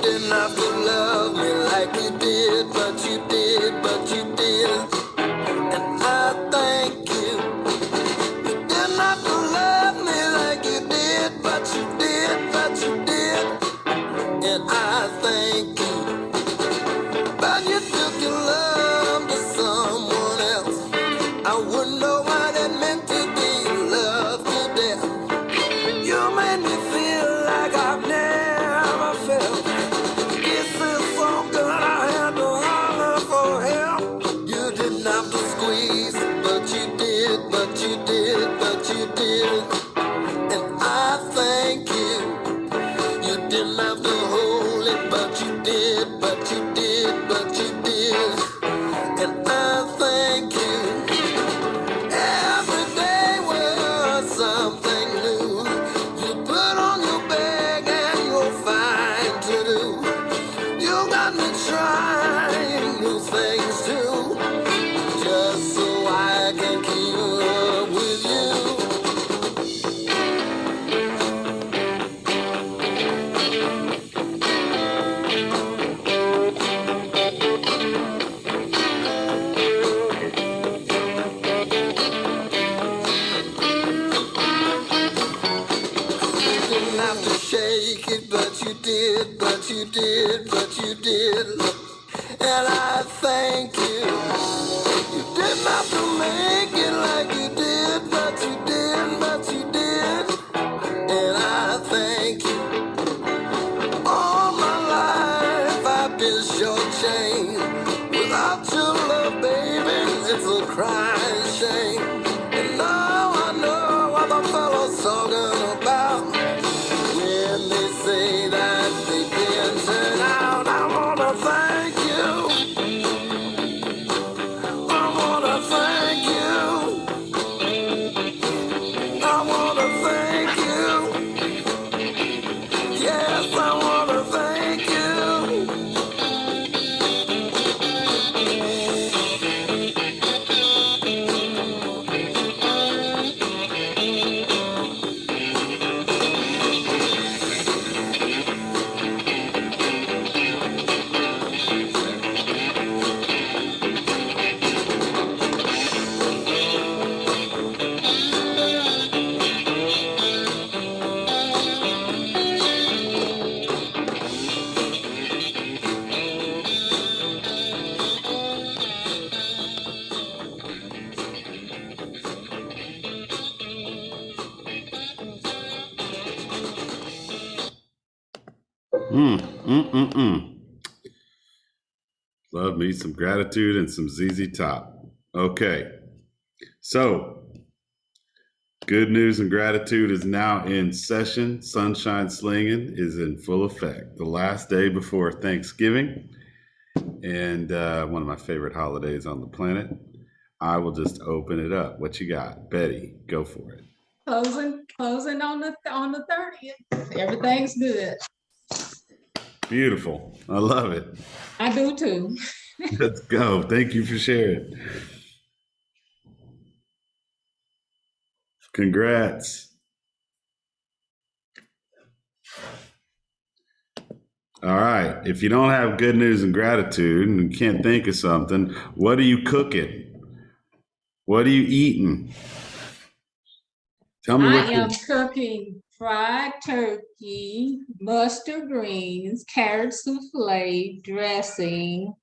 didn't have to love me like you did, but you did, but you did. And I thank you. You didn't have to love me like you did, but you did, but you did. And I thank you. But you took your love to someone else. I wouldn't know what it meant to be loved to death. You made me feel like I've never felt. This is so good, I had to holler for help. You didn't have to squeeze, but you did, but you did, but you did. And I thank you. You didn't have to hold it, but you did, but you did, but you did. And I thank you. Every day was something new. You put on your bag and you'll find to do. You got me trying new things too, just so I can keep up with you. You didn't have to shake it, but you did, but you did, but you did. And I thank you. You didn't have to make it like you did, but you did, but you did. And I thank you. All my life I've been shortchanged. Without your love, baby, it's a crying shame. And now I know what the fellow's talking about when they say that they didn't turn out. I wanna thank you. I wanna thank you. I wanna thank you. Yes, I wanna thank you. Love me some gratitude and some ZZ Top. Okay, so good news and gratitude is now in session. Sunshine Slinging is in full effect. The last day before Thanksgiving and one of my favorite holidays on the planet. I will just open it up. What you got, Betty? Go for it. Closing on the 30th. Everything's good. Beautiful. I love it. I do too. Let's go. Thank you for sharing. Congrats. All right. If you don't have good news and gratitude and you can't think of something, what are you cooking? What are you eating? Tell me what I am cooking fried turkey, mustard greens, carrot souffle, dressing.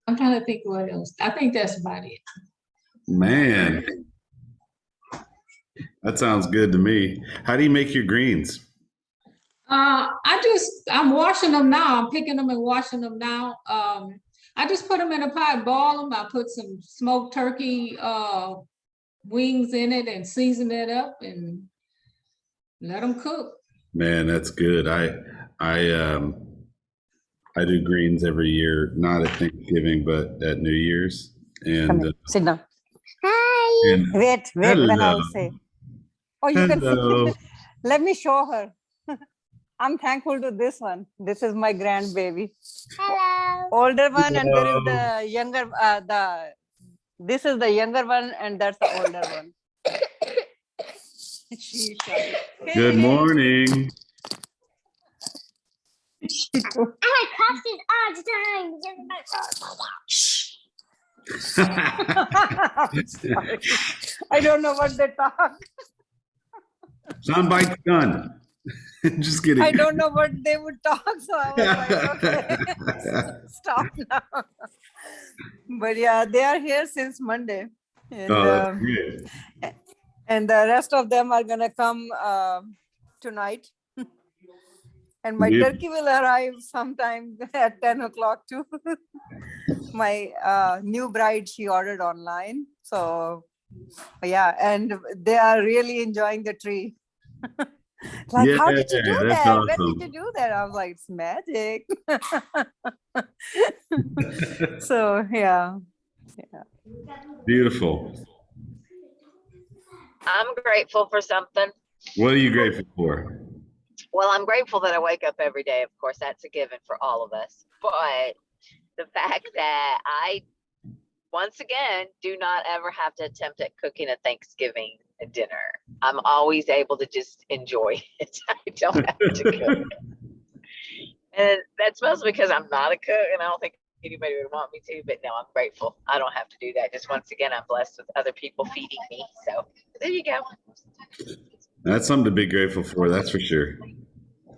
I'm trying to think what else. I think that's about it. Man, that sounds good to me. How do you make your greens? I'm washing them now. I'm picking them and washing them now. I just put them in a pot, boil them. I put some smoked turkey wings in it and season it up and let them cook. Man, that's good. I do greens every year, not at Thanksgiving, but at New Year's. And sit down. Hi. And wait, hello. when I'll say. Oh, you Hello. can Let me show her. I'm thankful to this one. This is my grandbaby. Hello. Older one, and there is Hello. the younger, this is the younger one, and that's the older one. She's shy. Good morning. I like costumes all the time. I'm sorry. I don't know what they talk. Son bites gun. Just kidding. I don't know what they would talk, so I was like, okay, stop now. But yeah, they are here since Monday. And, Oh, that's good. and the rest of them are gonna come tonight. And my Yeah. turkey will arrive sometime at 10 o'clock too. My new bride, she ordered online. So yeah, and they are really enjoying the tree. Like, how did you Yeah, do that's that? When awesome. did you do that? I was like, it's magic. So yeah. Beautiful. I'm grateful for something. What are you grateful for? Well, I'm grateful that I wake up every day. Of course, that's a given for all of us. But the fact that I, once again, do not ever have to attempt at cooking a Thanksgiving dinner. I'm always able to just enjoy it. I don't have to cook. And that's mostly because I'm not a cook, and I don't think anybody would want me to. But no, I'm grateful. I don't have to do that. Just once again, I'm blessed with other people feeding me. So there you go. That's something to be grateful for, that's for sure.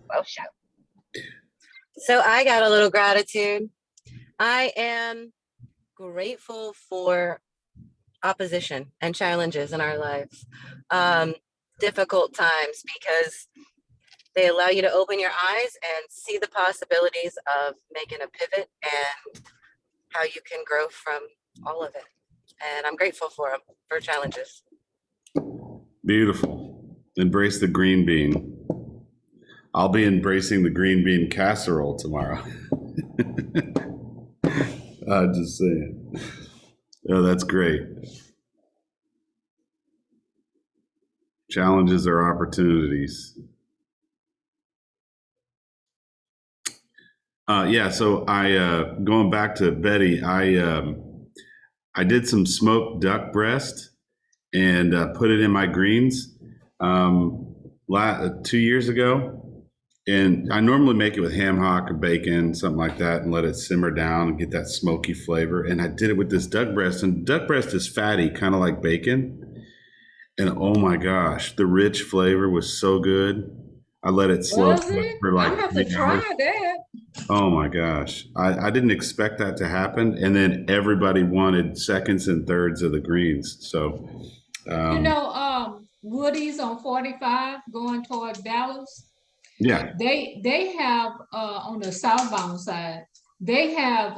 Well, shout. So I got a little gratitude. I am grateful for opposition and challenges in our lives. Difficult times, because they allow you to open your eyes and see the possibilities of making a pivot and how you can grow from all of it. And I'm grateful for them, for challenges. Beautiful. Embrace the green bean. I'll be embracing the green bean casserole tomorrow. I'm just saying. Oh, that's great. Challenges are opportunities. Yeah, so I going back to Betty, I did some smoked duck breast and put it in my greens 2 years ago. And I normally make it with ham hock or bacon, something like that, and let it simmer down and get that smoky flavor. And I did it with this duck breast, and duck breast is fatty, kind of like bacon. And oh my gosh, the rich flavor was so good. I let it slow Was cook it? for I like have to 3 try hours. that. Oh my gosh. I didn't expect that to happen. And then everybody wanted seconds and thirds of the greens. So, You know, Woody's on 45 going toward Dallas. yeah. They have on the southbound side, they have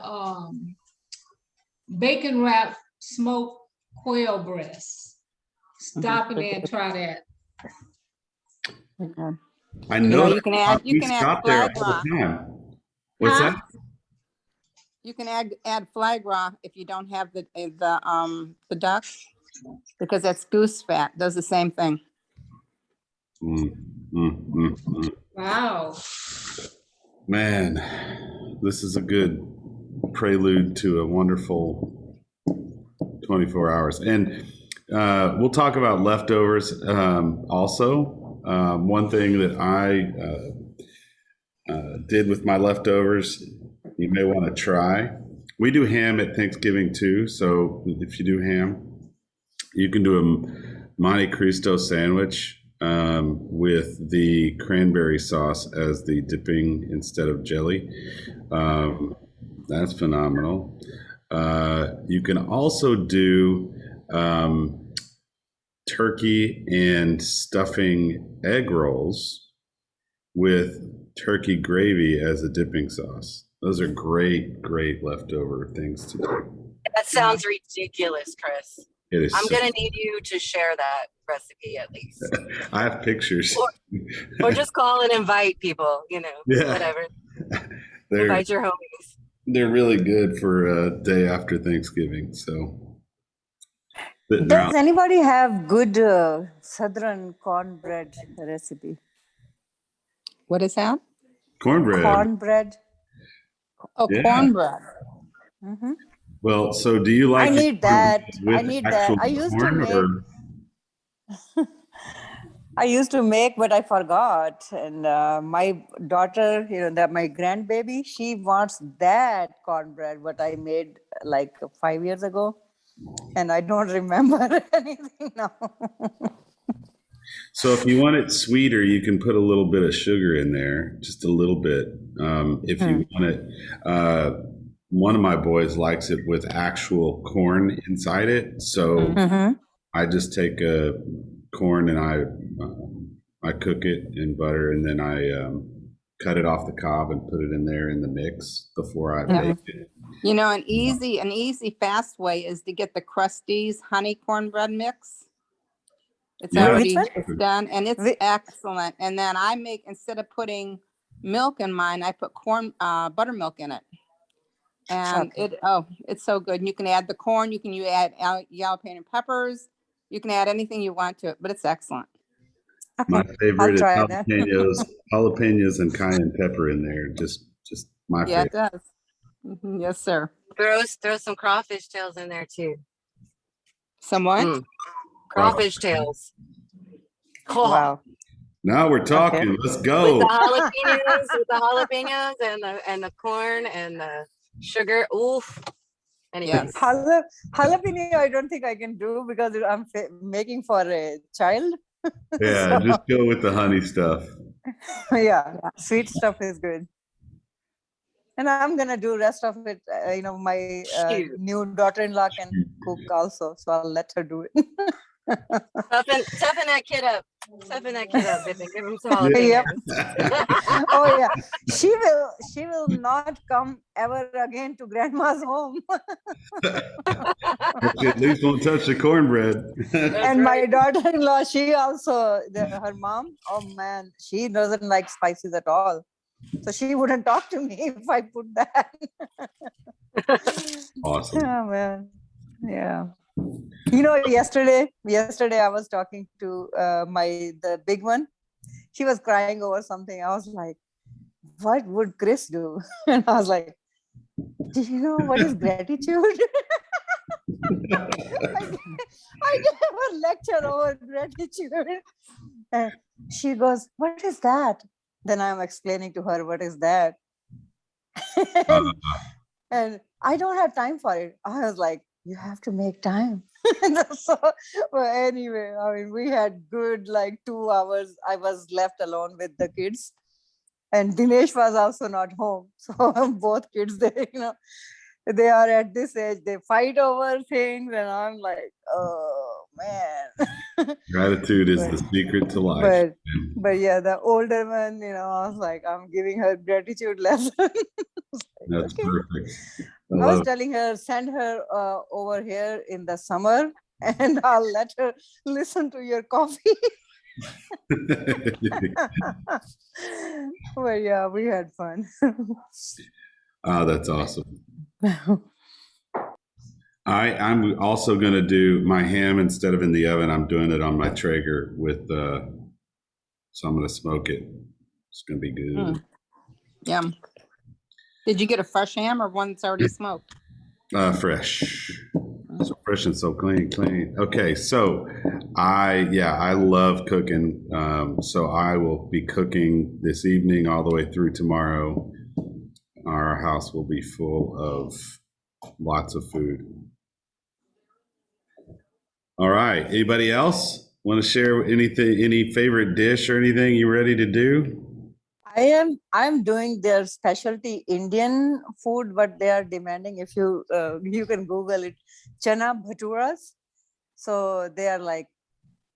bacon wrapped smoked quail breasts. Stop in there and try that. Okay. I know you that can add- you we can add stop there flag all rock. the time. What's Huh? that? You can add flag raw if you don't have the duck, because that's goose fat. Does the same thing. Mm. Wow. Man, this is a good prelude to a wonderful 24 hours. And we'll talk about leftovers also. One thing that I did with my leftovers, you may want to try. We do ham at Thanksgiving too. So if you do ham, you can do a Monte Cristo sandwich with the cranberry sauce as the dipping instead of jelly. That's phenomenal. You can also do turkey and stuffing egg rolls with turkey gravy as a dipping sauce. Those are great, great leftover things to do. That sounds ridiculous, Chris. It is. I'm so- gonna need you to share that recipe at least. I have pictures. Or just call and invite people, Yeah. whatever. They're Invite your homies. they're really good for a day after Thanksgiving. So sitting Does around. anybody have good southern cornbread recipe? What is that? Cornbread. Cornbread. Oh, Yeah. cornbread. Mhm. Well, so do you like I your need cornbread that. with I need that. actual I used to corn, make. or I used to make, but I forgot. And my daughter, my grandbaby, she wants that cornbread, what I made like 5 years ago. And I don't remember anything now. so if you want it sweeter, you can put a little bit of sugar in there, just a little bit. If you want it, one of my boys likes it with actual corn inside it. So Mhm. I just take a corn and I cook it in butter, and then I cut it off the cob and put it in there in the mix before I Yeah. bake it. You know, an easy, fast way is to get the Krusteaz honey cornbread mix. It's Yeah. already Which it's done and it's Whi- excellent. And then I make, instead of putting milk in mine, I put buttermilk in it. And Okay. it's so good. And you can add the corn, you can add jalapeno peppers, you can add anything you want to it, but it's excellent. My Okay. favorite is try that. jalapenos and cayenne pepper in there. Just my Yeah, it favorite. does. Mhm, yes, sir. Throw some crawfish tails in there too. Somewhat. Mm. Crawfish tails. Oh, Wow. Now we're talking. Let's with go. the jalapenos and the corn and the sugar. Oof. Anyways, Yes. Jalapeno, I don't think I can do because I'm making for a child. Yeah, just go with the honey stuff. Yeah, sweet stuff is good. And I'm gonna do rest of it. My Shoot. new daughter-in-law can cook also, so I'll let her do it. toughen that kid up. Toughen that kid up, baby. Give him some jalapenos. Yep. Oh yeah, she will not come ever again to grandma's home. She at least won't touch the cornbread. And my daughter-in-law, she also, her mom, oh man, she doesn't like spices at all. So she wouldn't talk to me if I put that. Awesome. Oh man, yeah. Yesterday I was talking to the big one. She was crying over something. I was like, what would Chris do? And I was like, do you know what is gratitude? I gave a lecture over gratitude. And she goes, what is that? Then I'm explaining to her, what is that? And I don't have time for it. I was like, you have to make time. So, well, anyway, I mean, we had good 2 hours. I was left alone with the kids. And Dinesh was also not home. So both kids, they are at this age, they fight over things. And I'm like, oh, man. Gratitude is the secret to life. But yeah, the older one, I was like, I'm giving her gratitude lesson. That's okay. perfect. I was love it. telling her, send her over here in the summer and I'll let her listen to your coffee. But yeah, we had fun. Oh, that's awesome. I'm also going to do my ham instead of in the oven. I'm doing it on my Traeger with, so I'm going to smoke it. It's going to be good. Yum. Did you get a fresh ham or one that's already smoked? Fresh. So fresh and so clean. Okay, so I love cooking. So I will be cooking this evening all the way through tomorrow. Our house will be full of lots of food. All right. Anybody else want to share anything, any favorite dish or anything you ready to do? I'm doing their specialty Indian food, but they are demanding, if you can Google it, chana bhaturas. So they are like,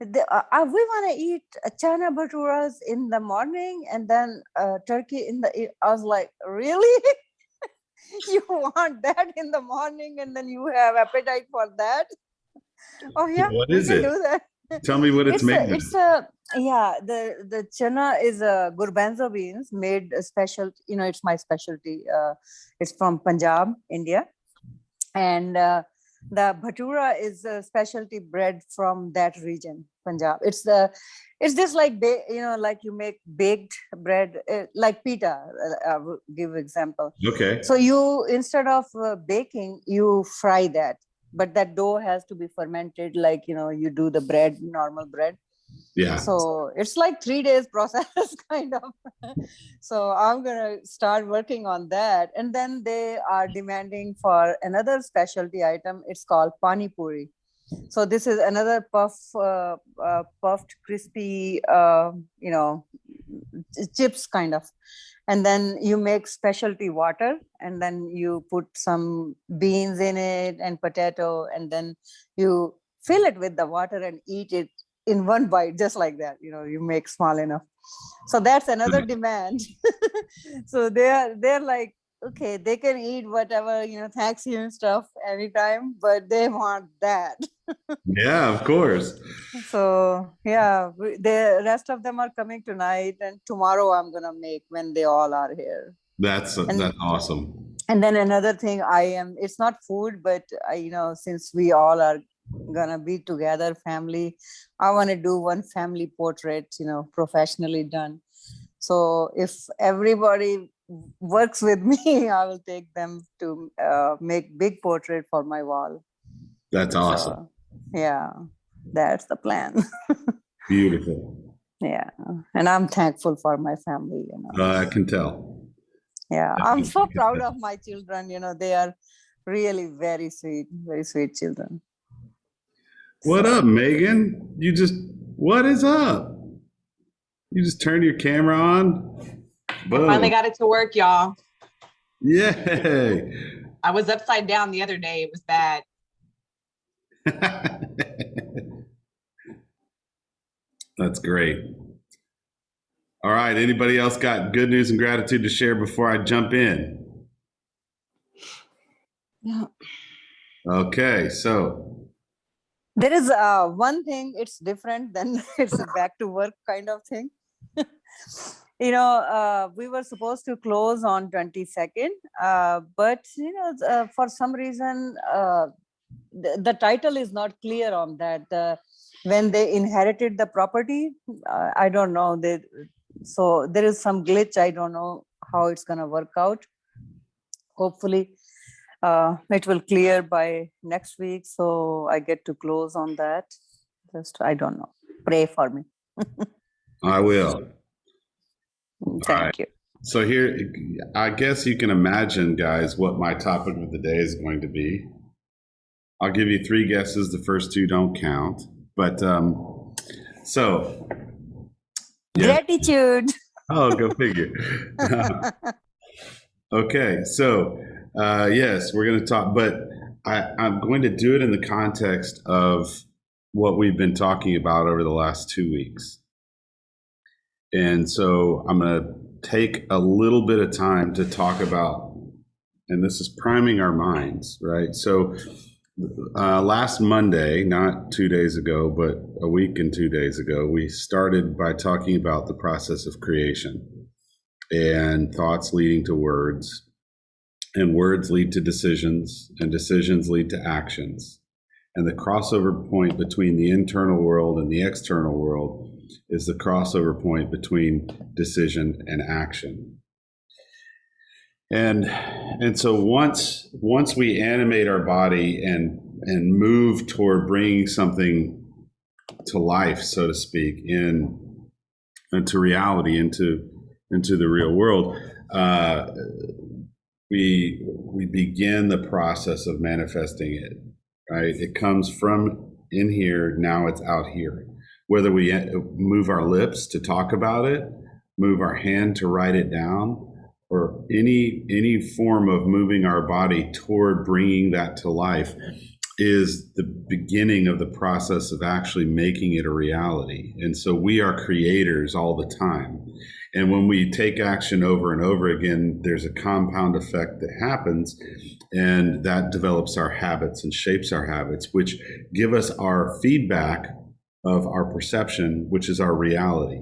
we want to eat chana bhaturas in the morning and then turkey in the. I was like, really? You want that in the morning and then you have appetite for that? Oh yeah, What we is can it? do that. Tell me what it's made of. The chana is garbanzo beans made special. It's my specialty. It's from Punjab, India, and The bhatura is a specialty bread from that region, Punjab. It's just like like you make baked bread, like pita. I will give example. Okay. So you, instead of baking, you fry that, but that dough has to be fermented, like you do the bread, normal bread. Yeah. So it's like 3 days process kind of. So I'm gonna start working on that. And then they are demanding for another specialty item. It's called pani puri. So this is another puffed, crispy, chips kind of. And then you make specialty water, and then you put some beans in it and potato, and then you fill it with the water and eat it in one bite, just like that. You make small enough. So that's another demand. So they're like, okay, they can eat whatever, Thanksgiving stuff anytime, but they want that. Yeah, of course. So yeah, the rest of them are coming tonight, and tomorrow I'm gonna make when they all are here. That's awesome. And then another thing, it's not food, but since we all are gonna be together, family, I want to do one family portrait, professionally done. So if everybody works with me, I will take them to make big portrait for my wall. That's awesome. So, yeah, that's the plan. Beautiful. Yeah, and I'm thankful for my family. I can tell. Yeah, I'm so proud of my children. They are really very sweet children. What up, Megan? What is up? You just turn your camera on. Boom. Finally got it to work, y'all. Yay. I was upside down the other day. It was bad. That's great. All right. Anybody else got good news and gratitude to share before I jump in? Yeah. Okay. So there is one thing, it's different than it's a back to work kind of thing. We were supposed to close on 22nd, but for some reason, the title is not clear on that. When they inherited the property, I don't know. So there is some glitch. I don't know how it's gonna work out. Hopefully, it will clear by next week, so I get to close on that. I don't know. Pray for me. I will. Thank you. So here, I guess you can imagine, guys, what my topic of the day is going to be. I'll give you 3 guesses. The first 2 don't count. But so. Yeah. Gratitude. Oh, go figure. Okay, so yes, we're going to talk, but I'm going to do it in the context of what we've been talking about over the last 2 weeks. And so I'm going to take a little bit of time to talk about, and this is priming our minds, right? So last Monday, not 2 days ago, but a week and 2 days ago, we started by talking about the process of creation and thoughts leading to words, and words lead to decisions, and decisions lead to actions. And the crossover point between the internal world and the external world is the crossover point between decision and action. And so once we animate our body and move toward bringing something to life, so to speak, into reality, into the real world, we begin the process of manifesting it, right? It comes from in here, now it's out here. Whether we move our lips to talk about it, move our hand to write it down, or any form of moving our body toward bringing that to life is the beginning of the process of actually making it a reality. And so we are creators all the time. And when we take action over and over again, there's a compound effect that happens, and that develops our habits and shapes our habits, which give us our feedback of our perception, which is our reality.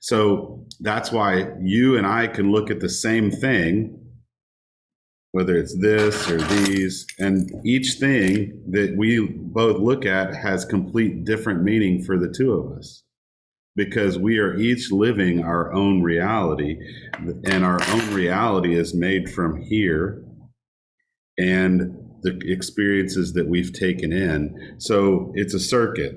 So that's why you and I can look at the same thing whether it's this or these, and each thing that we both look at has complete different meaning for the two of us, because we are each living our own reality, and our own reality is made from here and the experiences that we've taken in. So it's a circuit.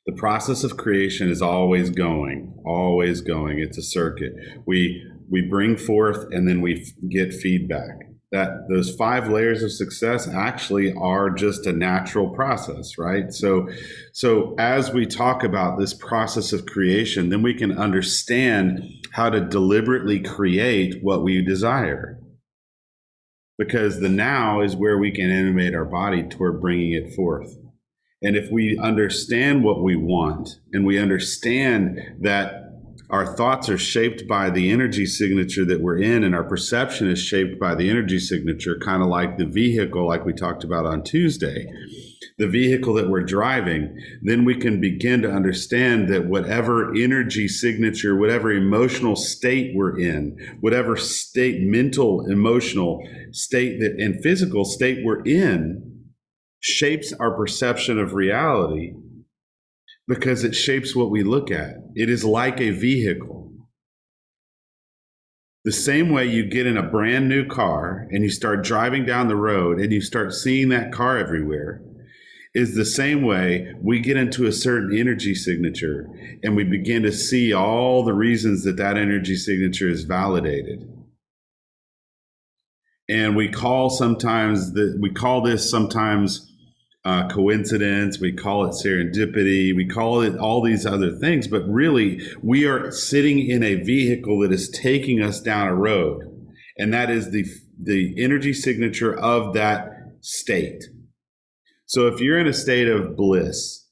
The process of creation is always going, always going. It's a circuit. We bring forth and then we get feedback. That those 5 layers of success actually are just a natural process, right? So as we talk about this process of creation, then we can understand how to deliberately create what we desire. Because the now is where we can animate our body toward bringing it forth. And if we understand what we want, and we understand that our thoughts are shaped by the energy signature that we're in, and our perception is shaped by the energy signature, kind of like the vehicle, like we talked about on Tuesday, the vehicle that we're driving, then we can begin to understand that whatever energy signature, whatever emotional state we're in, whatever state, mental, emotional state that and physical state we're in, shapes our perception of reality, because it shapes what we look at. It is like a vehicle. The same way you get in a brand new car and you start driving down the road and you start seeing that car everywhere, is the same way we get into a certain energy signature and we begin to see all the reasons that that energy signature is validated. And we call this sometimes coincidence, we call it serendipity, we call it all these other things, but really we are sitting in a vehicle that is taking us down a road, and that is the energy signature of that state. So if you're in a state of bliss,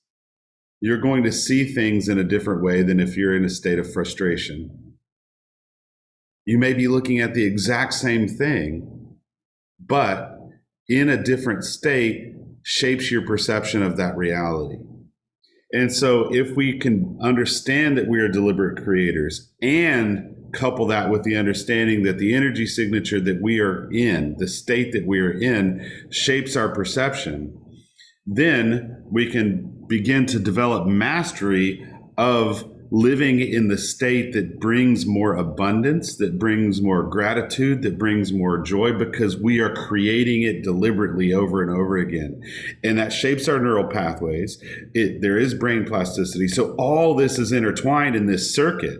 you're going to see things in a different way than if you're in a state of frustration. You may be looking at the exact same thing, but in a different state shapes your perception of that reality. And so if we can understand that we are deliberate creators and couple that with the understanding that the energy signature that we are in, the state that we are in, shapes our perception, then we can begin to develop mastery of living in the state that brings more abundance, that brings more gratitude, that brings more joy, because we are creating it deliberately over and over again. And that shapes our neural pathways. There is brain plasticity. So all this is intertwined in this circuit.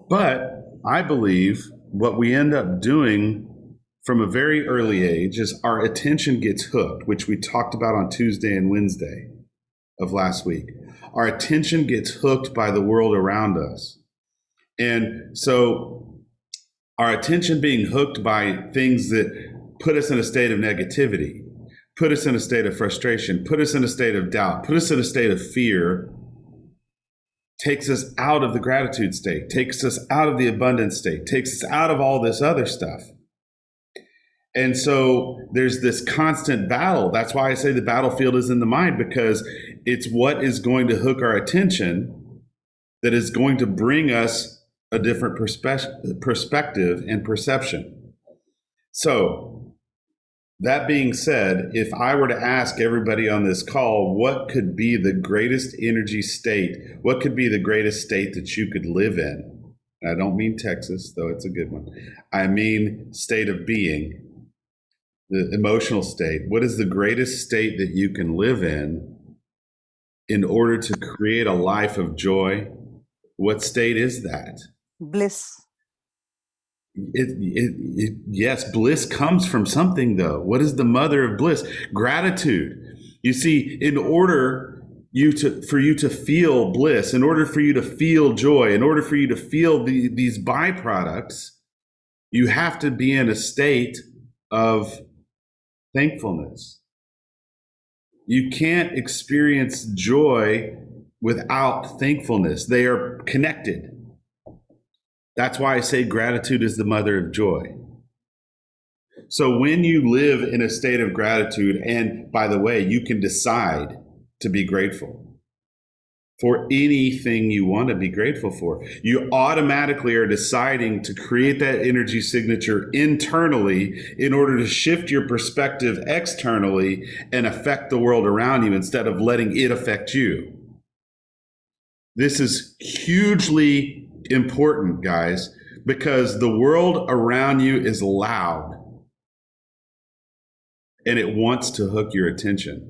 But I believe what we end up doing from a very early age is our attention gets hooked, which we talked about on Tuesday and Wednesday of last week. Our attention gets hooked by the world around us. And so our attention being hooked by things that put us in a state of negativity, put us in a state of frustration, put us in a state of doubt, put us in a state of fear, takes us out of the gratitude state, takes us out of the abundance state, takes us out of all this other stuff. And so there's this constant battle. That's why I say the battlefield is in the mind, because it's what is going to hook our attention that is going to bring us a different perspective and perception. So that being said, if I were to ask everybody on this call, what could be the greatest energy state? What could be the greatest state that you could live in? I don't mean Texas, though it's a good one. I mean state of being. The emotional state. What is the greatest state that you can live in order to create a life of joy? What state is that? Bliss. Yes, bliss comes from something, though. What is the mother of bliss? Gratitude. You see, in order for you to feel bliss, in order for you to feel joy, in order for you to feel these byproducts, you have to be in a state of thankfulness. You can't experience joy without thankfulness. They are connected. That's why I say gratitude is the mother of joy. So when you live in a state of gratitude, and by the way, you can decide to be grateful. for anything you want to be grateful for. You automatically are deciding to create that energy signature internally in order to shift your perspective externally and affect the world around you instead of letting it affect you. This is hugely important, guys, because the world around you is loud and it wants to hook your attention.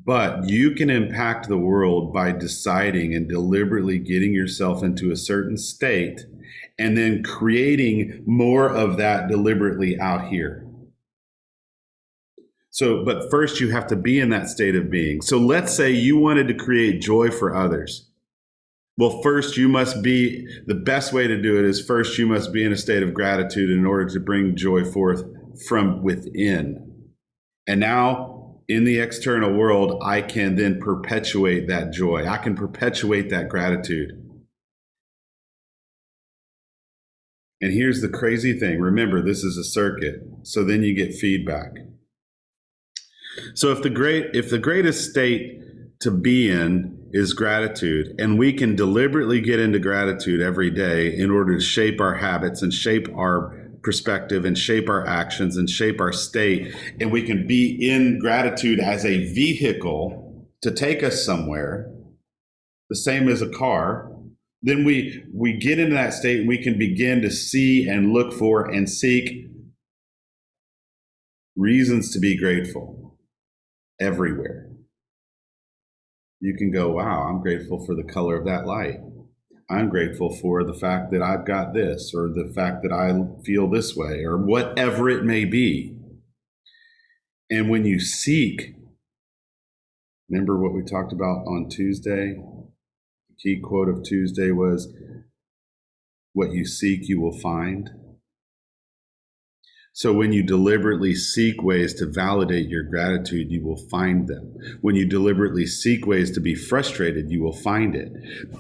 But you can impact the world by deciding and deliberately getting yourself into a certain state and then creating more of that deliberately out here. So, but first you have to be in that state of being. So let's say you wanted to create joy for others. Well, first you must be, the best way to do it is first you must be in a state of gratitude in order to bring joy forth from within. And now, in the external world, I can then perpetuate that joy. I can perpetuate that gratitude. And here's the crazy thing. Remember, this is a circuit. So then you get feedback. So if the greatest state to be in is gratitude, and we can deliberately get into gratitude every day in order to shape our habits and shape our perspective and shape our actions and shape our state, and we can be in gratitude as a vehicle to take us somewhere, the same as a car, then we get into that state and we can begin to see and look for and seek reasons to be grateful everywhere. You can go, wow, I'm grateful for the color of that light. I'm grateful for the fact that I've got this, or the fact that I feel this way, or whatever it may be. And when you seek, remember what we talked about on Tuesday? The key quote of Tuesday was, what you seek, you will find. So when you deliberately seek ways to validate your gratitude, you will find them. When you deliberately seek ways to be frustrated, you will find it.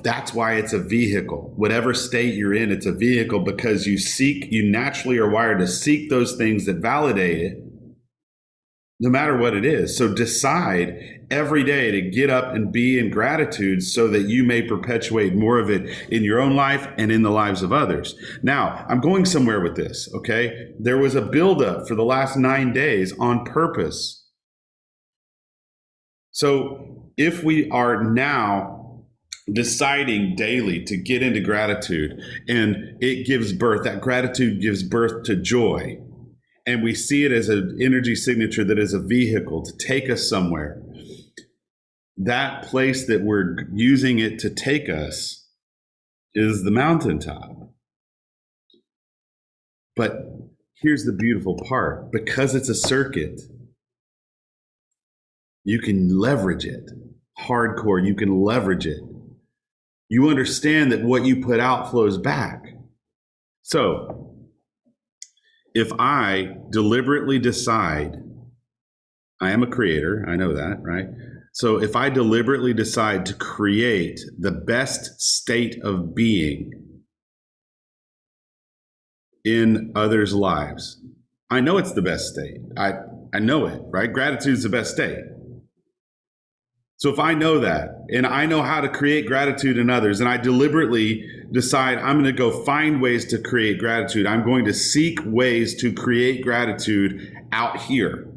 That's why it's a vehicle. Whatever state you're in, it's a vehicle because you naturally are wired to seek those things that validate it, no matter what it is. So decide every day to get up and be in gratitude so that you may perpetuate more of it in your own life and in the lives of others. Now, I'm going somewhere with this, okay? There was a buildup for the last 9 days on purpose. So if we are now deciding daily to get into gratitude, and it gives birth, that gratitude gives birth to joy, and we see it as an energy signature that is a vehicle to take us somewhere, that place that we're using it to take us is the mountaintop. But here's the beautiful part. Because it's a circuit, you can leverage it. Hardcore, you can leverage it. You understand that what you put out flows back. So if I deliberately decide, I am a creator, I know that, right? So if I deliberately decide to create the best state of being in others' lives, I know it's the best state. I know it, right? Gratitude is the best state. So if I know that, and I know how to create gratitude in others, and I deliberately decide I'm going to go find ways to create gratitude, I'm going to seek ways to create gratitude out here.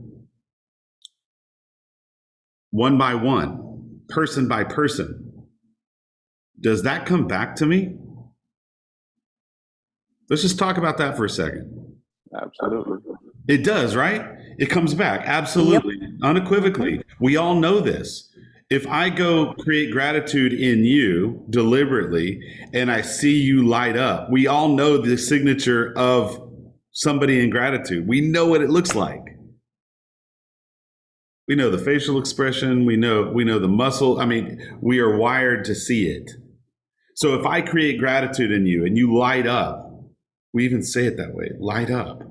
One by one, person by person. Does that come back to me? Let's just talk about that for a second. Absolutely. It does, right? It comes back, absolutely, unequivocally. We all know this. If I go create gratitude in you deliberately and I see you light up, we all know the signature of somebody in gratitude. We know what it looks like. We know the facial expression. We know the muscle. I mean, we are wired to see it. So if I create gratitude in you and you light up, we even say it that way, light up.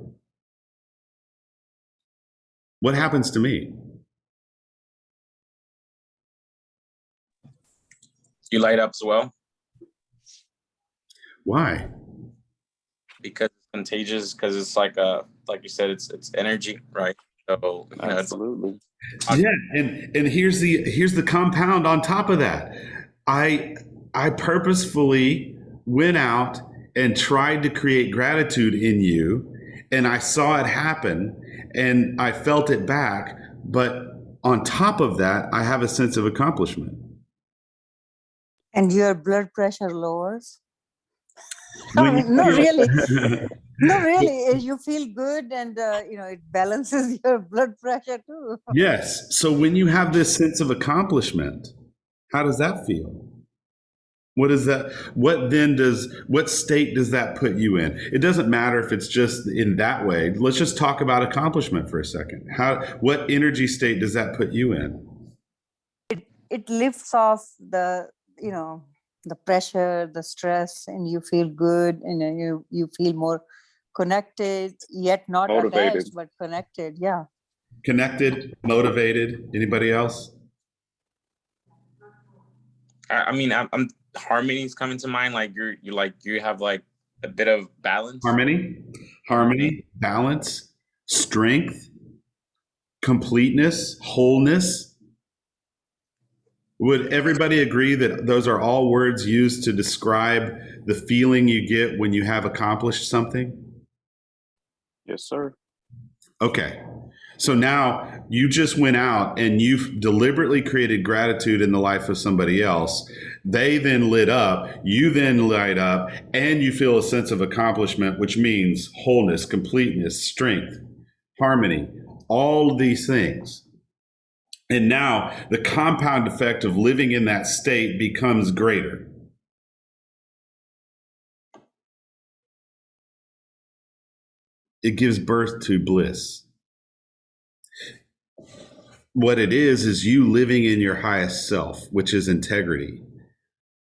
What happens to me? You light up as well. Why? Because it's contagious, because it's like you said, it's energy, right? So, you know, it's Absolutely. Yeah, and here's the compound on top of that. I purposefully went out and tried to create gratitude in you, and I saw it happen, and I felt it back. But on top of that, I have a sense of accomplishment. And your blood pressure lowers. When you No, feel- really. No, really, you feel good, and it balances your blood pressure too. Yes. So when you have this sense of accomplishment, how does that feel? What is that? What state does that put you in? It doesn't matter if it's just in that way. Let's just talk about accomplishment for a second. What energy state does that put you in? It lifts off the pressure, the stress, and you feel good, and you feel more connected, yet not Motivated. attached, but connected. Yeah. Connected, motivated. Anybody else? I mean, I'm harmony's coming to mind. Like you have like a bit of balance. Harmony, balance, strength, completeness, wholeness. Would everybody agree that those are all words used to describe the feeling you get when you have accomplished something? Yes, sir. Okay. So now you just went out and you've deliberately created gratitude in the life of somebody else. They then lit up, you then light up, and you feel a sense of accomplishment, which means wholeness, completeness, strength, harmony, all of these things. And now the compound effect of living in that state becomes greater. It gives birth to bliss. What it is you living in your highest self, which is integrity.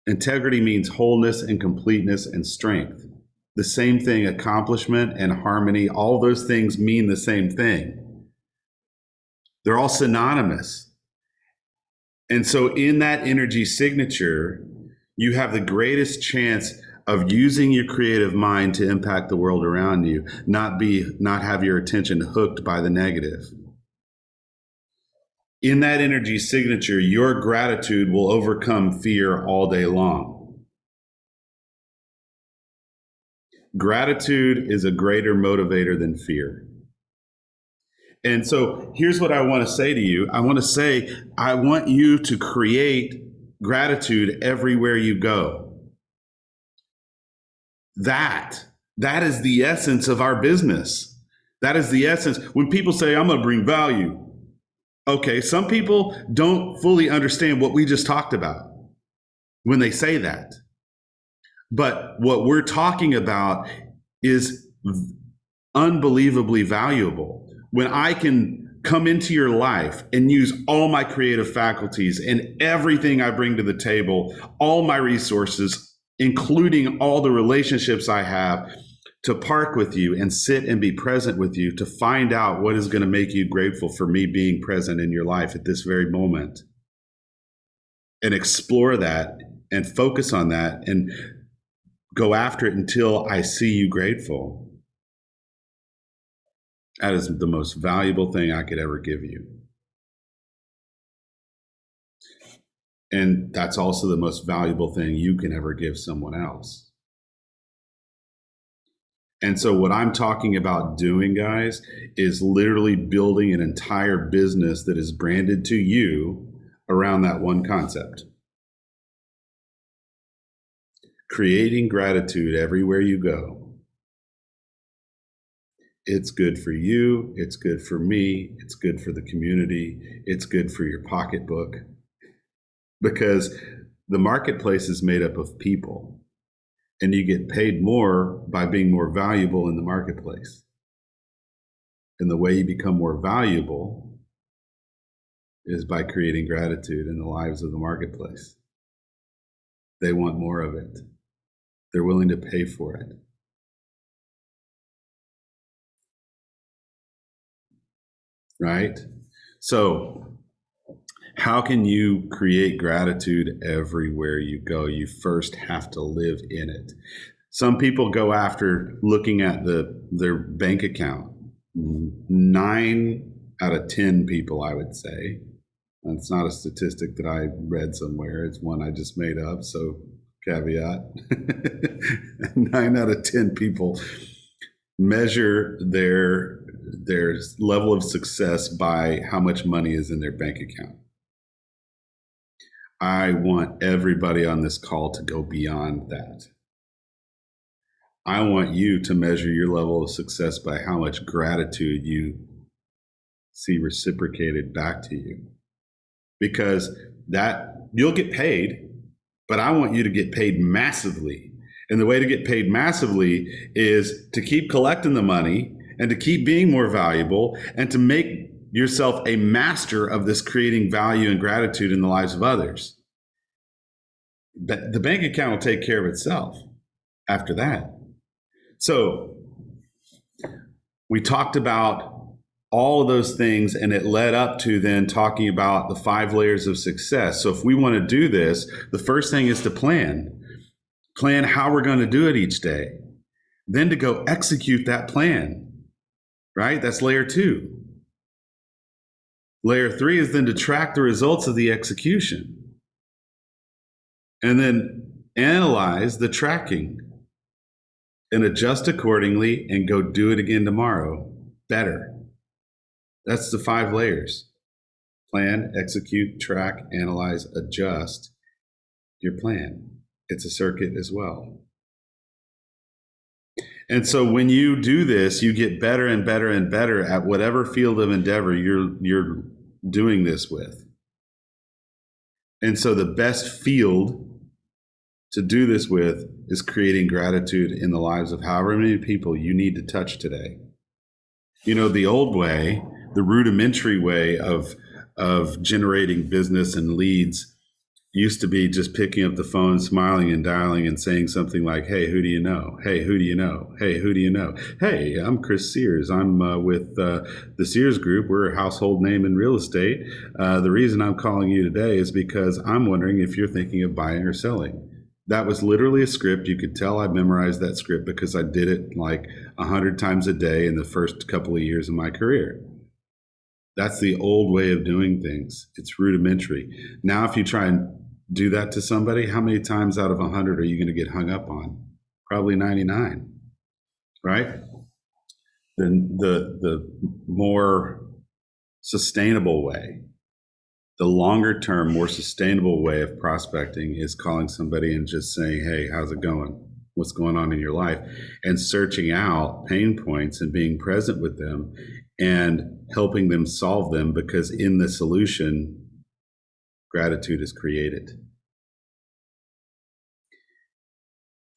Integrity means wholeness and completeness and strength. The same thing, accomplishment and harmony, all those things mean the same thing. They're all synonymous. And so in that energy signature, you have the greatest chance of using your creative mind to impact the world around you, not have your attention hooked by the negative. In that energy signature, your gratitude will overcome fear all day long. Gratitude is a greater motivator than fear. And so here's what I want to say to you. I want you to create gratitude everywhere you go. That is the essence of our business. That is the essence. When people say, I'm going to bring value. Okay, some people don't fully understand what we just talked about when they say that. But what we're talking about is unbelievably valuable. When I can come into your life and use all my creative faculties and everything I bring to the table, all my resources, including all the relationships I have, to park with you and sit and be present with you to find out what is going to make you grateful for me being present in your life at this very moment. And explore that and focus on that and go after it until I see you grateful. That is the most valuable thing I could ever give you. And that's also the most valuable thing you can ever give someone else. And so what I'm talking about doing, guys, is literally building an entire business that is branded to you around that one concept. Creating gratitude everywhere you go. It's good for you. It's good for me. It's good for the community. It's good for your pocketbook. Because the marketplace is made up of people. And you get paid more by being more valuable in the marketplace. And the way you become more valuable is by creating gratitude in the lives of the marketplace. They want more of it. They're willing to pay for it. Right? So, how can you create gratitude everywhere you go? You first have to live in it. Some people go after looking at their bank account. 9 out of 10 people, I would say. And it's not a statistic that I read somewhere. It's one I just made up. So caveat, 9 out of 10 people measure their level of success by how much money is in their bank account. I want everybody on this call to go beyond that. I want you to measure your level of success by how much gratitude you see reciprocated back to you. Because that you'll get paid, but I want you to get paid massively. And the way to get paid massively is to keep collecting the money and to keep being more valuable and to make yourself a master of this creating value and gratitude in the lives of others. But the bank account will take care of itself after that. So we talked about all of those things, and it led up to then talking about the 5 layers of success. So if we want to do this, the first thing is to plan how we're going to do it each day, then to go execute that plan, right? That's layer 2. Layer 3 is then to track the results of the execution and then analyze the tracking and adjust accordingly and go do it again tomorrow better. That's the 5 layers. Plan, execute, track, analyze, adjust your plan. It's a circuit as well. And so when you do this, you get better and better and better at whatever field of endeavor you're doing this with. And so the best field to do this with is creating gratitude in the lives of however many people you need to touch today. You know, the old way, the rudimentary way of generating business and leads used to be just picking up the phone, smiling and dialing and saying something like, hey, who do you know? Hey, who do you know? Hey, who do you know? Hey, I'm Chris Sears. I'm with the Sears Group. We're a household name in real estate. The reason I'm calling you today is because I'm wondering if you're thinking of buying or selling. That was literally a script. You could tell I memorized that script because I did it like 100 times a day in the first couple of years of my career. That's the old way of doing things. It's rudimentary. Now, if you try and do that to somebody, how many times out of 100 are you going to get hung up on? Probably 99, right? Then the more sustainable way, the longer term, more sustainable way of prospecting is calling somebody and just saying, hey, how's it going? What's going on in your life? And searching out pain points and being present with them and helping them solve them, because in the solution, gratitude is created.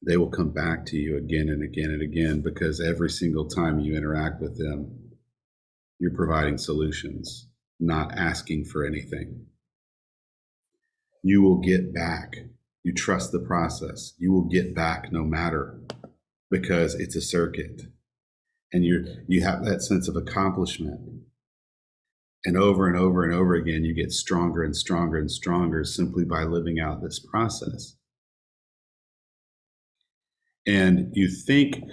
They will come back to you again and again and again, because every single time you interact with them, you're providing solutions, not asking for anything. You will get back. You trust the process. You will get back no matter, because it's a circuit. And you have that sense of accomplishment. And over and over and over again, you get stronger and stronger and stronger simply by living out this process. And you think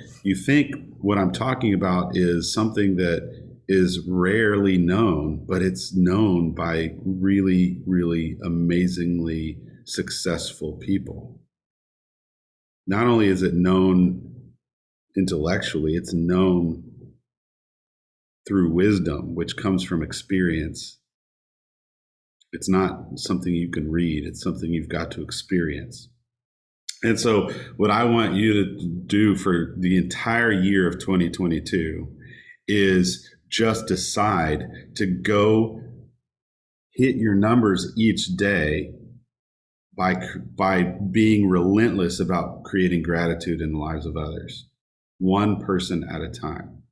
what I'm talking about is something that is rarely known, but it's known by really, really amazingly successful people. Not only is it known intellectually, it's known through wisdom, which comes from experience. It's not something you can read, it's something you've got to experience. And so what I want you to do for the entire year of 2022 is just decide to go hit your numbers each day by being relentless about creating gratitude in the lives of others, one person at a time.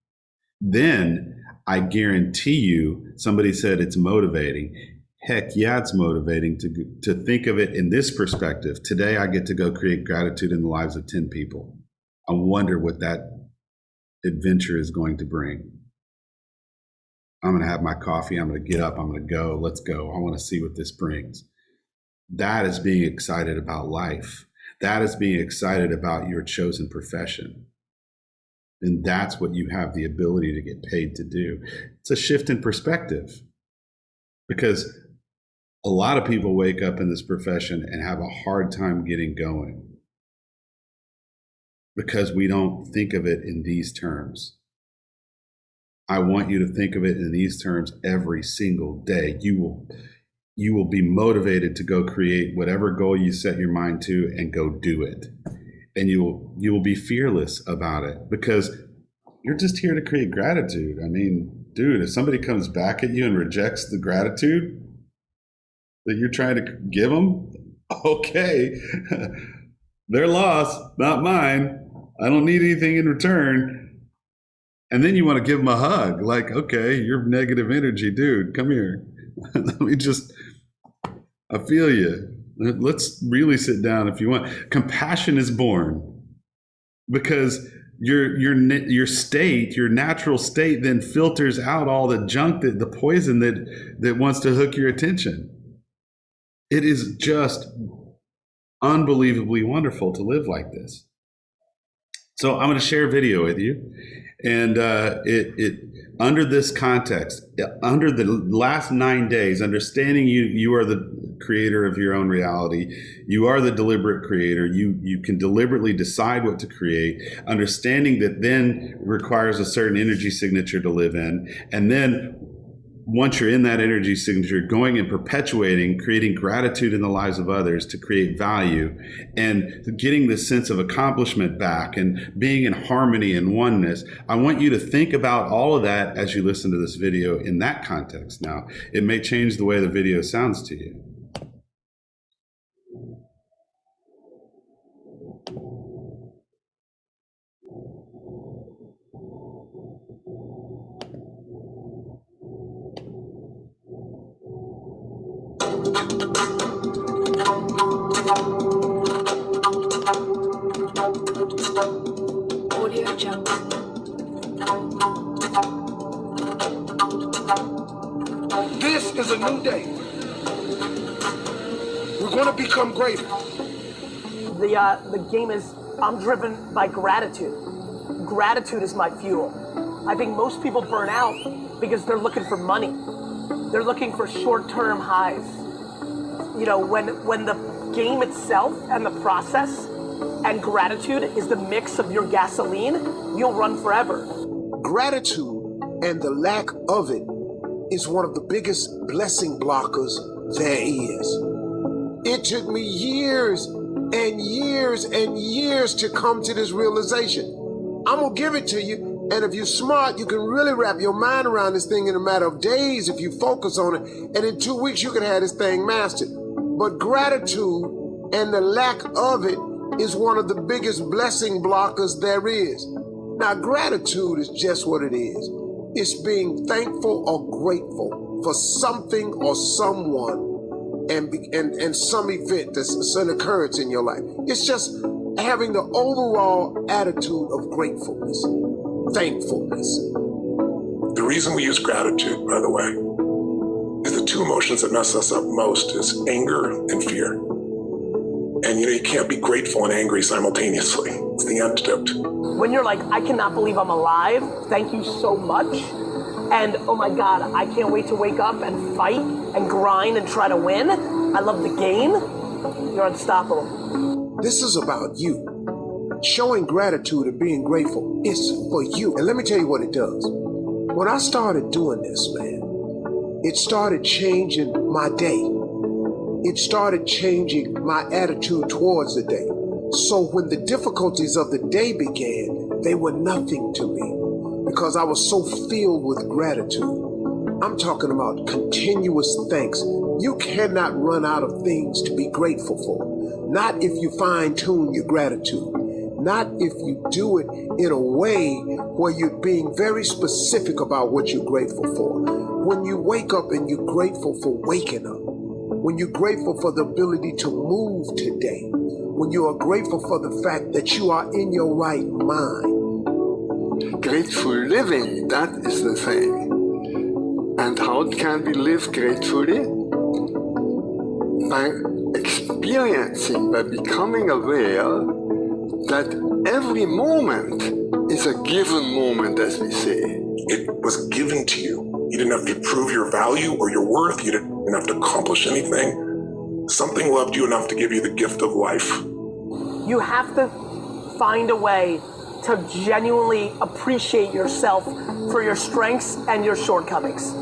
Then I guarantee you, somebody said it's motivating. Heck yeah, it's motivating to think of it in this perspective. Today, I get to go create gratitude in the lives of 10 people. I wonder what that adventure is going to bring. I'm going to have my coffee. I'm going to get up. I'm going to go. Let's go. I want to see what this brings. That is being excited about life. That is being excited about your chosen profession. then that's what you have the ability to get paid to do. It's a shift in perspective, because a lot of people wake up in this profession and have a hard time getting going because we don't think of it in these terms. I want you to think of it in these terms every single day. You will be motivated to go create whatever goal you set your mind to and go do it. And you will be fearless about it, because you're just here to create gratitude. I mean, dude, if somebody comes back at you and rejects the gratitude that you're trying to give them, okay, their loss, not mine. I don't need anything in return. And then you want to give them a hug, like, okay, you're negative energy, dude, come here. Let me just, I feel you. Let's really sit down if you want. Compassion is born because your state, your natural state, then filters out all the junk, the poison that wants to hook your attention. It is just unbelievably wonderful to live like this. So I'm going to share a video with you, and it under this context, under the last 9 days, understanding you are the creator of your own reality. You are the deliberate creator. You can deliberately decide what to create. Understanding that then requires a certain energy signature to live in, and then once you're in that energy signature, going and perpetuating, creating gratitude in the lives of others to create value, and getting this sense of accomplishment back and being in harmony and oneness. I want you to think about all of that as you listen to this video in that context. Now, it may change the way the video sounds to you. Audio Jungle. This is a new day. We're going to become greater. The game is, I'm driven by gratitude. Gratitude is my fuel. I think most people burn out because they're looking for money. They're looking for short-term highs. You know, when the game itself and the process and gratitude is the mix of your gasoline, you'll run forever. Gratitude and the lack of it is one of the biggest blessing blockers there is. It took me years and years and years to come to this realization. I'm gonna give it to you, and if you're smart, you can really wrap your mind around this thing in a matter of days if you focus on it, and in 2 weeks you can have this thing mastered. But gratitude and the lack of it is one of the biggest blessing blockers there is. Now, gratitude is just what it is. It's being thankful or grateful for something or someone and some event that's an occurrence in your life. It's just having the overall attitude of gratefulness, thankfulness. The reason we use gratitude, by the way, is the two emotions that mess us up most is anger and fear. And you can't be grateful and angry simultaneously. It's the antidote. When you're like, I cannot believe I'm alive, thank you so much. And oh my God, I can't wait to wake up and fight and grind and try to win. I love the game. You're unstoppable. This is about you. Showing gratitude and being grateful is for you. And let me tell you what it does. When I started doing this, man, it started changing my day. It started changing my attitude towards the day. So when the difficulties of the day began, they were nothing to me because I was so filled with gratitude. I'm talking about continuous thanks. You cannot run out of things to be grateful for. Not if you fine-tune your gratitude. Not if you do it in a way where you're being very specific about what you're grateful for. When you wake up and you're grateful for waking up. When you're grateful for the ability to move today. When you are grateful for the fact that you are in your right mind. Grateful living, that is the thing. And how can we live gratefully? By experiencing, by becoming aware that every moment is a given moment, as we say. It was given to you. You didn't have to prove your value or your worth. You didn't have to accomplish anything. Something loved you enough to give you the gift of life. You have to find a way to genuinely appreciate yourself for your strengths and your shortcomings.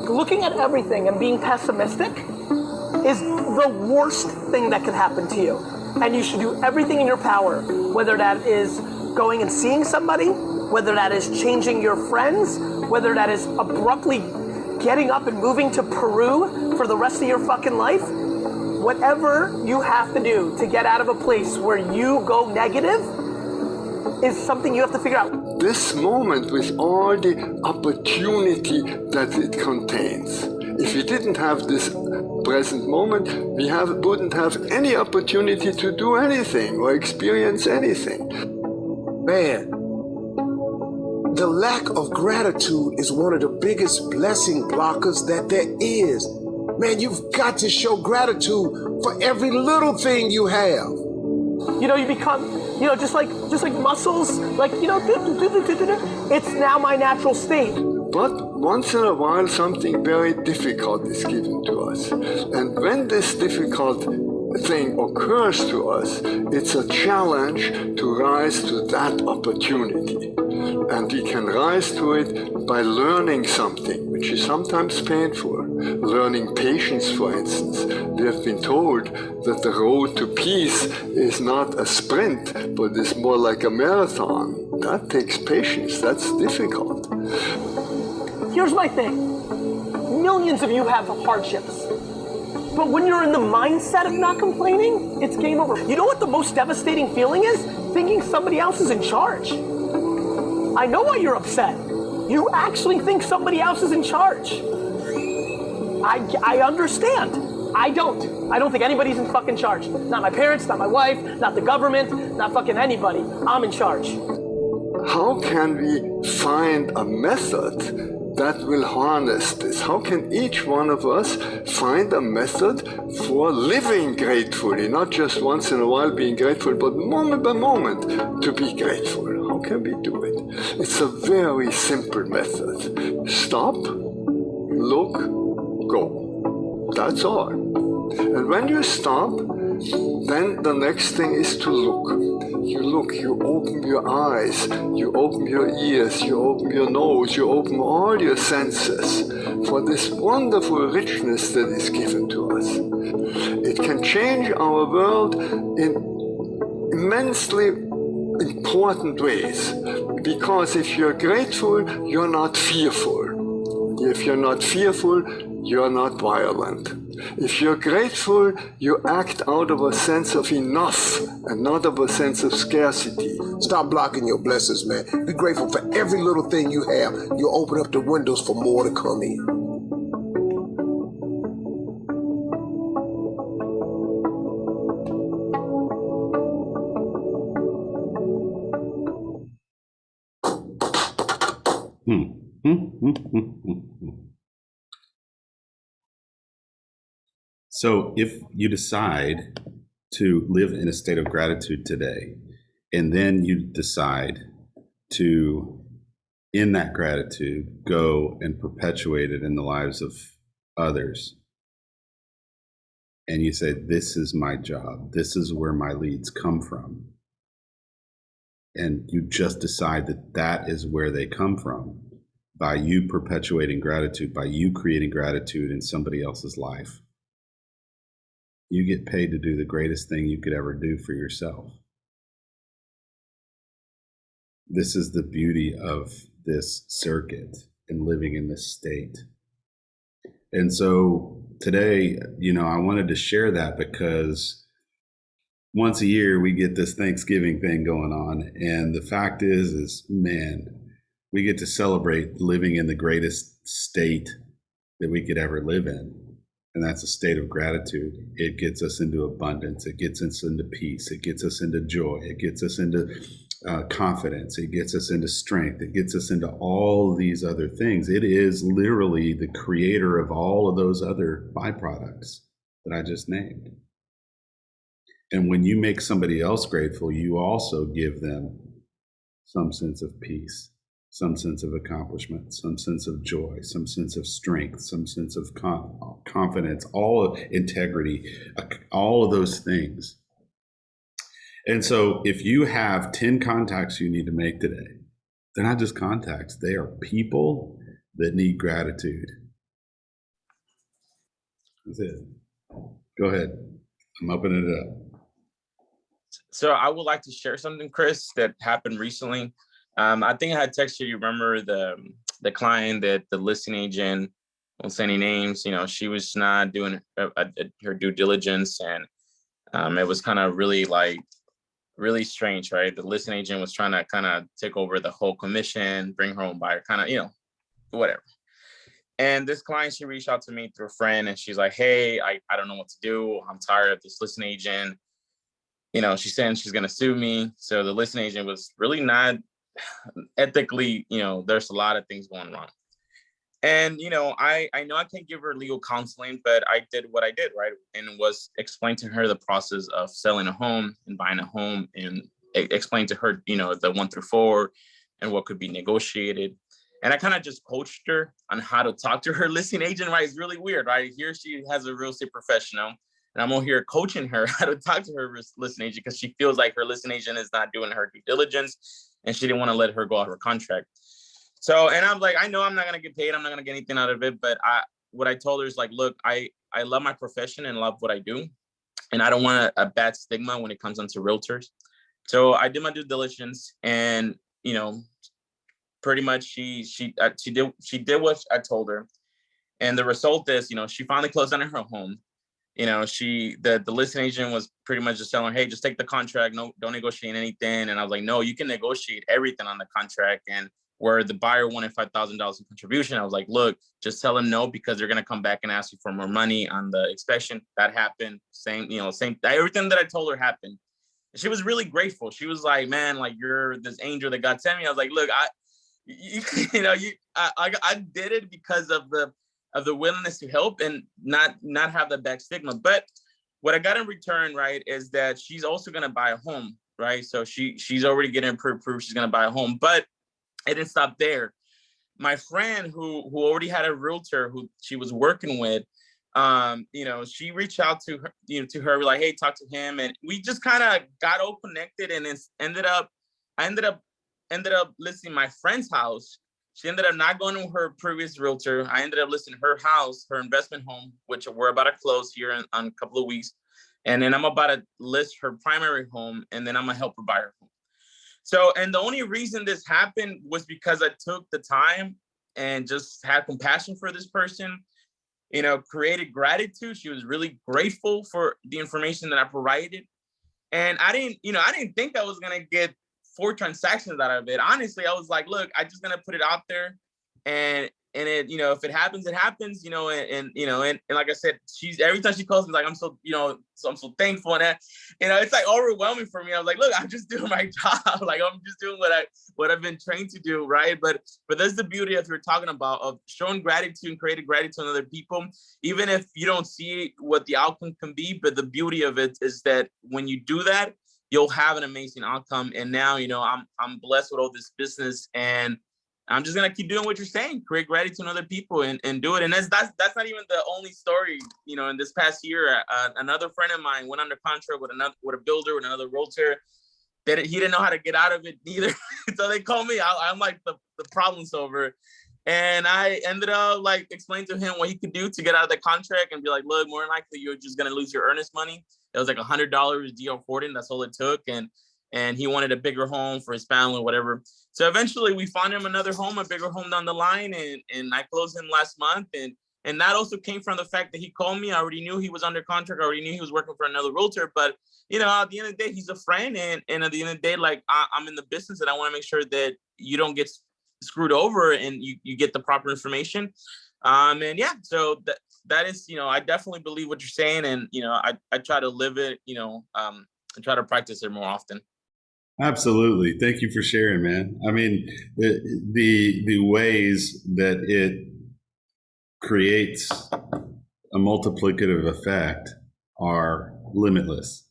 Looking at everything and being pessimistic is the worst thing that could happen to you. And you should do everything in your power, whether that is going and seeing somebody, whether that is changing your friends, whether that is abruptly getting up and moving to Peru for the rest of your fucking life. Whatever you have to do to get out of a place where you go negative is something you have to figure out. This moment with all the opportunity that it contains. If we didn't have this present moment, we wouldn't have any opportunity to do anything or experience anything. Man, the lack of gratitude is one of the biggest blessing blockers that there is. Man, you've got to show gratitude for every little thing you have. You know, you become, you know, just like muscles, like, you know, it's now my natural state. But once in a while, something very difficult is given to us. And when this difficult thing occurs to us, it's a challenge to rise to that opportunity. And we can rise to it by learning something, which is sometimes painful. Learning patience, for instance. We have been told that the road to peace is not a sprint, but is more like a marathon. That takes patience. That's difficult. Here's my thing. Millions of you have hardships. But when you're in the mindset of not complaining, it's game over. You know what the most devastating feeling is? Thinking somebody else is in charge. I know why you're upset. You actually think somebody else is in charge. I understand. I don't think anybody's in fucking charge. Not my parents, not my wife, not the government, not fucking anybody. I'm in charge. How can we find a method that will harness this? How can each one of us find a method for living gratefully, not just once in a while being grateful, but moment by moment to be grateful? How can we do it? It's a very simple method. Stop, look, go. That's all. And when you stop, then the next thing is to look. You look, you open your eyes, you open your ears, you open your nose, you open all your senses for this wonderful richness that is given to us. It can change our world in immensely important ways, because if you're grateful, you're not fearful. If you're not fearful, you're not violent. If you're grateful, you act out of a sense of enough and not of a sense of scarcity. Stop blocking your blessings, man. Be grateful for every little thing you have. You open up the windows for more to come in. So if you decide to live in a state of gratitude today, and then you decide to, in that gratitude, go and perpetuate it in the lives of others, and you say, this is my job, this is where my leads come from, and you just decide that that is where they come from, by you perpetuating gratitude, by you creating gratitude in somebody else's life, you get paid to do the greatest thing you could ever do for yourself. This is the beauty of this circuit and living in this state. And so today, I wanted to share that because once a year we get this Thanksgiving thing going on. And the fact is, man, we get to celebrate living in the greatest state that we could ever live in. And that's a state of gratitude. It gets us into abundance. It gets us into peace. It gets us into joy. It gets us into confidence. It gets us into strength. It gets us into all these other things. It is literally the creator of all of those other byproducts that I just named. And when you make somebody else grateful, you also give them some sense of peace, some sense of accomplishment, some sense of joy, some sense of strength, some sense of confidence, all of integrity, all of those things. And so if you have 10 contacts you need to make today, they're not just contacts, they are people that need gratitude. That's it. Go ahead. I'm opening it up. So I would like to share something, Chris, that happened recently. I think I had texted you, remember the client that the listing agent, won't say any names, you know, she was not doing her due diligence, and it was kind of really strange, right? The listing agent was trying to kind of take over the whole commission, bring her own buyer, kind of, you know, whatever. And this client, she reached out to me through a friend, and she's like, hey, I don't know what to do. I'm tired of this listing agent. You know, she's saying she's going to sue me. So the listing agent was really not ethically, you know, there's a lot of things going wrong. And, you know I know I can't give her legal counseling, but I did what I did, right? And it was explain to her the process of selling a home and buying a home, and explain to her, you know, the 1 through 4 and what could be negotiated. And I kind of just coached her on how to talk to her listing agent, right? It's really weird, right? Here she has a real estate professional, and I'm over here coaching her how to talk to her listing agent because she feels like her listing agent is not doing her due diligence, and she didn't want to let her go out of her contract. So, and I'm like, I know I'm not going to get paid. I'm not going to get anything out of it. But what I told her is like, look, I love my profession and love what I do. And I don't want a bad stigma when it comes onto realtors. So I did my due diligence, and, you know, pretty much she did what I told her. And the result is, you know, she finally closed on her home. You know, the listing agent was pretty much just telling her, hey, just take the contract. No, don't negotiate anything. And I was like, no, you can negotiate everything on the contract. And where the buyer wanted $5,000 in contribution, I was like, look, just tell them no, because they're going to come back and ask you for more money on the inspection. That happened. Same, everything that I told her happened. And she was really grateful. She was like, man, like, you're this angel that God sent me. I was like, look, I did it because of the willingness to help and not have the back stigma. But what I got in return, right, is that she's also going to buy a home, right? So she's already getting pre-approved. She's going to buy a home, but it didn't stop there. My friend who already had a realtor who she was working with, you know, she reached out to her, to her, like, hey, talk to him. And we just kind of got all connected, and it I ended up listing my friend's house. She ended up not going to her previous realtor. I ended up listing her house, her investment home, which we're about to close here in a couple of weeks. And then I'm about to list her primary home, and then I'm gonna help her buy her home. So, and the only reason this happened was because I took the time and just had compassion for this person, you know, created gratitude. She was really grateful for the information that I provided. And I didn't think I was going to get 4 transactions out of it. Honestly, I was like, look, I'm just going to put it out there, and it, you know, if it happens, it happens, you know, and like I said, every time she calls me, like, I'm so thankful. And that, you know, it's like overwhelming for me. I was like, look, I'm just doing my job. Like, I'm just doing what I've been trained to do. Right. But that's the beauty of you're talking about, of showing gratitude and creating gratitude on other people, even if you don't see what the outcome can be. But the beauty of it is that when you do that, you'll have an amazing outcome. And now, you know, I'm blessed with all this business, and I'm just gonna keep doing what you're saying, create gratitude in other people, and do it. And that's not even the only story. You know, in this past year, another friend of mine went under contract with a builder, with another realtor, that he didn't know how to get out of it either. So they called me. I'm like the problem solver, and I ended up like explaining to him what he could do to get out of the contract, and be like, look, more than likely you're just gonna lose your earnest money. It was like $100 DR Horton. That's all it took, and he wanted a bigger home for his family, whatever. So eventually we found him another home, a bigger home down the line, and I closed him last month. And that also came from the fact that he called me. I already knew he was under contract. I already knew he was working for another realtor. But, you know, at the end of the day, he's a friend. And at the end of the day, like, I'm in the business, and I want to make sure that you don't get screwed over, and you get the proper information. And yeah, so that is, you know, I definitely believe what you're saying. And, you know, I try to live it, you know, I try to practice it more often. Absolutely. Thank you for sharing, man. I mean, the ways that it creates a multiplicative effect are limitless.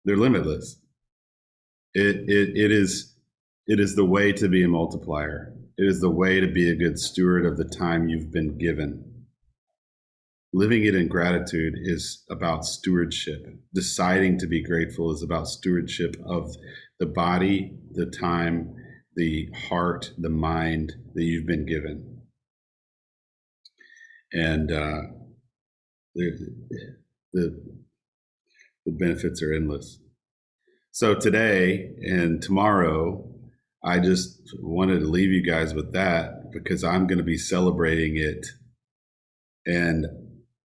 They're limitless. It is the way to be a multiplier. It is the way to be a good steward of the time you've been given. Living it in gratitude is about stewardship. Deciding to be grateful is about stewardship of the body, the time, the heart, the mind that you've been given. And the benefits are endless. So today and tomorrow, I just wanted to leave you guys with that because I'm going to be celebrating it. And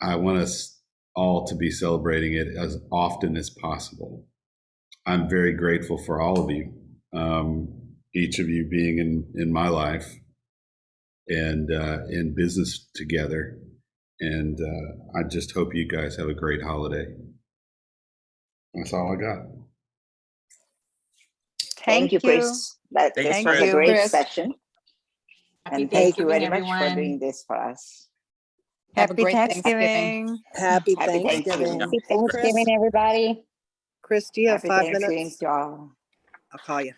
I want us all to be celebrating it as often as possible. I'm very grateful for all of you, each of you being in my life and in business together. And I just hope you guys have a great holiday. That's all I got. Thank you. Chris. This Thanks, was Chris. a great Chris. session. Happy And thank you Thanksgiving, very much for everyone. doing this for us. Have a Happy great Thanksgiving. Happy Happy Thanksgiving. Thanksgiving. Happy Hey, Chris. Thanksgiving, everybody. Chris, do you have Happy 5 Thanksgiving minutes? to all. I'll call you.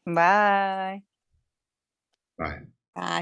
Bye. Bye. Bye.